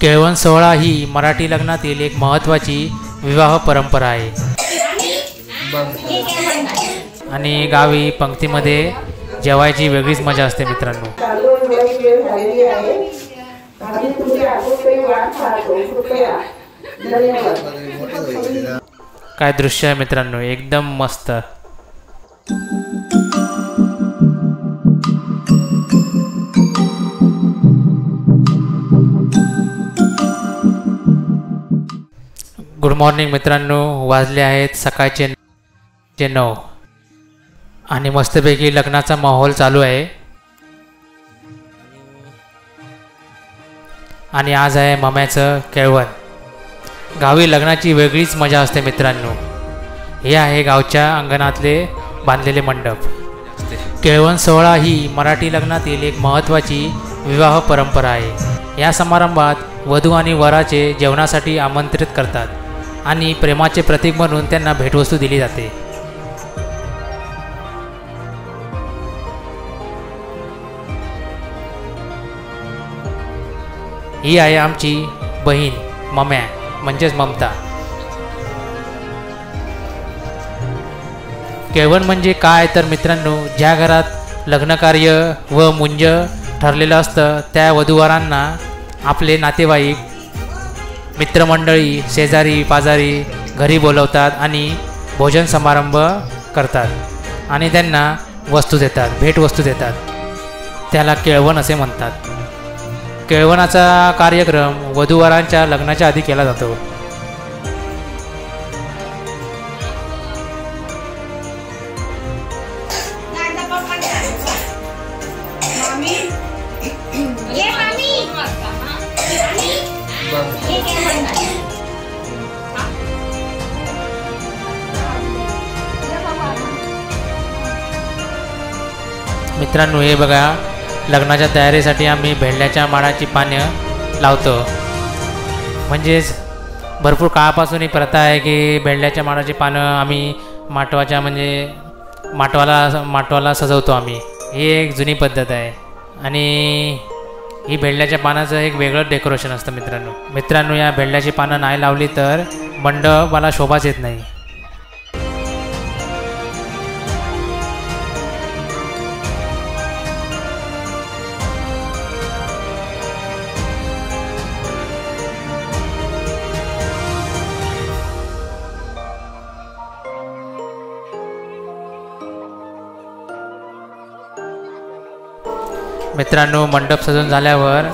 केळवण सोहळा ही मराठी लग्नातील एक महत्त्वाची विवाह परंपरा आहे आणि गावी पंक्तीमध्ये जेवायची वेगळीच मजा असते मित्रांनो। काय दृश्य आहे मित्रांनो, एकदम मस्त। गुड मॉर्निंग मित्रांनो, वाजले आहेत सकाळचे 9 आणि मस्तपैकी लग्नाचा माहोल चालू आहे आणि आज आहे मम्याचं केळवण। गावी लग्नाची वेगळीच मजा असते मित्रांनो। हे आहे गावच्या अंगणातले बांधलेले मंडप। केळवण सोहळा ही मराठी लग्नातील एक महत्त्वाची विवाह परंपरा आहे। या समारंभात वधू आणि वराचे जेवणासाठी आमंत्रित करतात आणि प्रेमाचे प्रतीक म्हणून त्यांना भेटवस्तू दिली जाते। ही आहे आमची बहीण मम्या म्हणजेच ममता। केळवण म्हणजे काय तर मित्रांनो, ज्या घरात लग्नकार्य व मुंज ठरलेलं असतं त्या वधूवरांना आपले नातेवाईक, मित्रमंडळी, शेजारी पाजारी घरी बोलवतात आणि भोजन समारंभ करतात आणि त्यांना वस्तू देतात, भेटवस्तू देतात। त्याला केळवण असे म्हणतात। केळवणाचा कार्यक्रम वधूवरांच्या लग्नाच्या आधी केला जातो। मित्रांनो हे बघा, लग्नाच्या तयारीसाठी आम्ही भेंड्याच्या माडाची पानं लावतो। म्हणजेच भरपूर काळापासून ही प्रथा आहे की भेंड्याच्या माडाची पानं आम्ही माटवाला सजवतो आम्ही। ही एक जुनी पद्धत आहे आणि ही भेंड्याच्या पानाचं एक वेगळं डेकोरेशन असतं मित्रांनो। या भेंड्याची पानं नाही लावली तर मंडपाला शोभाच येत नाही। मित्रांनो मंडप सजून झाल्यावर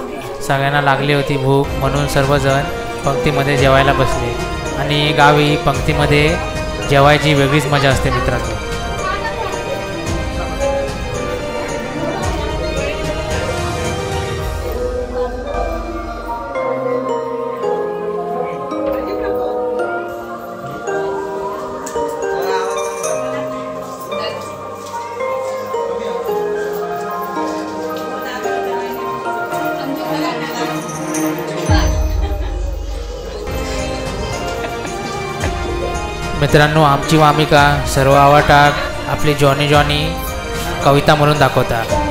सगळ्यांना लागली होती भूक, म्हणून सर्वजण पंक्तीमध्ये जेवायला बसले आणि गावी पंक्तीमध्ये जेवायची वेगळीच मजा असते मित्रांनो। मित्रांनो आमची वामिका सर्व आवटाक आपली जॉनी कविता म्हणून दाखवतात।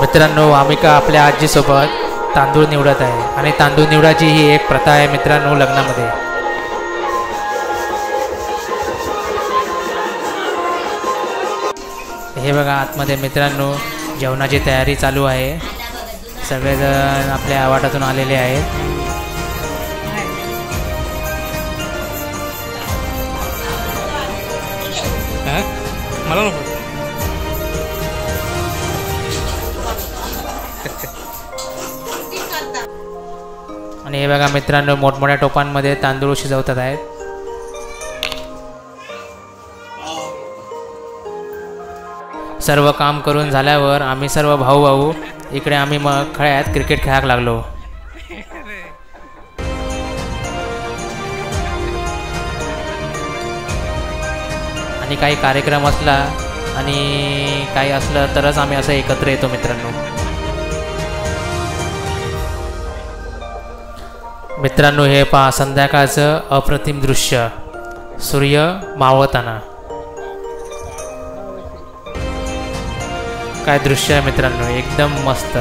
मित्रांनो वामिका आपल्या आजीसोबत तांदूळ निवडत आहे आणि तांदूळ निवडायची ही एक प्रथा आहे मित्रांनो लग्नामध्ये। हे बघा आतमध्ये मित्रांनो जेवणाची तयारी चालू आहे। सगळेजण आपल्या आवाटातून आलेले आहेत। मला नको आणि हे बघा मित्रांनो मोठमोठ्या टोपांमध्ये तांदूळ शिजवतात आहेत। सर्व काम करून झाल्यावर आम्ही सर्व भाऊ भाऊ इकडे आम्ही मग खेळ्यात क्रिकेट खेळायला लागलो. आणि काही कार्यक्रम असला आणि काही असलं तरच आम्ही असं एकत्र येतो मित्रांनो. मित्रांनो हे पहा संध्याकाळचं अप्रतिम दृश्य, सूर्य मावळताना. काय दृश्य आहे मित्रांनो, एकदम मस्त.